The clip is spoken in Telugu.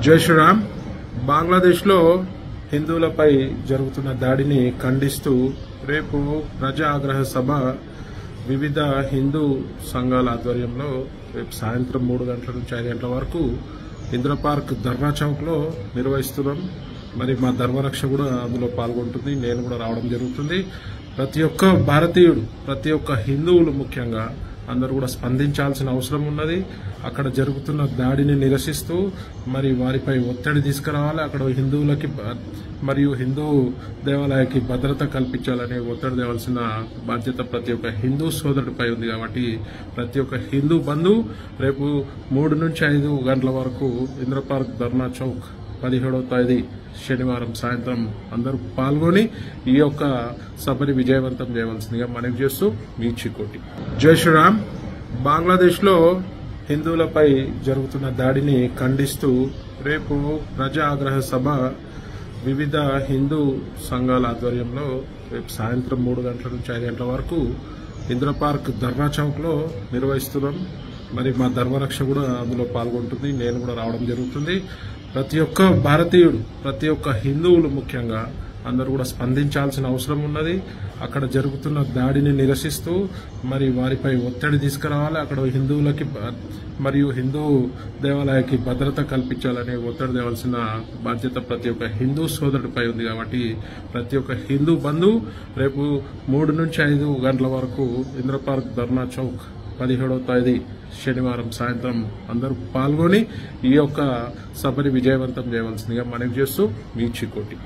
జై శ్రీరామ్. బంగ్లాదేశ్లో హిందువులపై జరుగుతున్న దాడిని ఖండిస్తూ రేపు ప్రజా ఆగ్రహ సభ వివిధ హిందూ సంఘాల ఆధ్వర్యంలో రేపు సాయంత్రం 3 గంటల నుంచి 5 గంటల వరకు ఇందిరా పార్క్ ధర్నా చౌక్ లో నిర్వహిస్తున్నాం. మరి మా ధర్మరక్ష కూడా అందులో పాల్గొంటుంది, నేను కూడా రావడం జరుగుతుంది. ప్రతి ఒక్క భారతీయుడు, ప్రతి ఒక్క హిందువులు ముఖ్యంగా అందరూ కూడా స్పందించాల్సిన అవసరం ఉన్నది. అక్కడ జరుగుతున్న దాడిని నిరసిస్తూ మరి వారిపై ఒత్తిడి తీసుకురావాలి. అక్కడ హిందువులకి మరియు హిందూ దేవాలయానికి భద్రత కల్పించాలని ఒత్తిడి తేవాల్సిన బాధ్యత ప్రతి ఒక్క హిందూ సోదరుడిపై ఉంది. కాబట్టి ప్రతి ఒక్క హిందూ బంధువు రేపు 3 నుంచి 5 గంటల వరకు ఇందిరా పార్క్ ధర్నా చౌక్ 17వ తేదీ శనివారం సాయంత్రం అందరూ పాల్గొని ఈ యొక్క సభని విజయవంతం చేయవలసిందిగా మనవి చేస్తూ మీ చికోటి. జై శ్రీరామ్. బంగ్లాదేశ్లో హిందువులపై జరుగుతున్న దాడిని ఖండిస్తూ రేపు ప్రజా ఆగ్రహ సభ వివిధ హిందూ సంఘాల ఆధ్వర్యంలో రేపు సాయంత్రం 3 గంటల నుంచి 5 గంటల వరకు ఇందిరా పార్క్ ధర్నా చౌక్ లో నిర్వహిస్తున్నాం. మరి మా ధర్మరక్ష కూడా అందులో పాల్గొంటుంది, నేను కూడా రావడం జరుగుతుంది. ప్రతి ఒక్క భారతీయుడు, ప్రతి ఒక్క హిందువులు ముఖ్యంగా అందరూ కూడా స్పందించాల్సిన అవసరం ఉన్నది. అక్కడ జరుగుతున్న దాడిని నిరసిస్తూ మరి వారిపై ఒత్తిడి తీసుకురావాలి. అక్కడ హిందువులకి మరియు హిందూ దేవాలయానికి భద్రత కల్పించాలని ఒత్తిడి తేవాల్సిన బాధ్యత ప్రతి ఒక్క హిందూ సోదరుడిపై ఉంది. కాబట్టి ప్రతి ఒక్క హిందూ బంధువు రేపు 3 నుంచి 5 గంటల వరకు ఇందిరా పార్క్ ధర్నా చౌక్ 17వ తేదీ శనివారం సాయంత్రం అందరూ పాల్గొని ఈ యొక్క సభని విజయవంతం చేయవలసిందిగా మనవి చేస్తూ మీ చికోటి.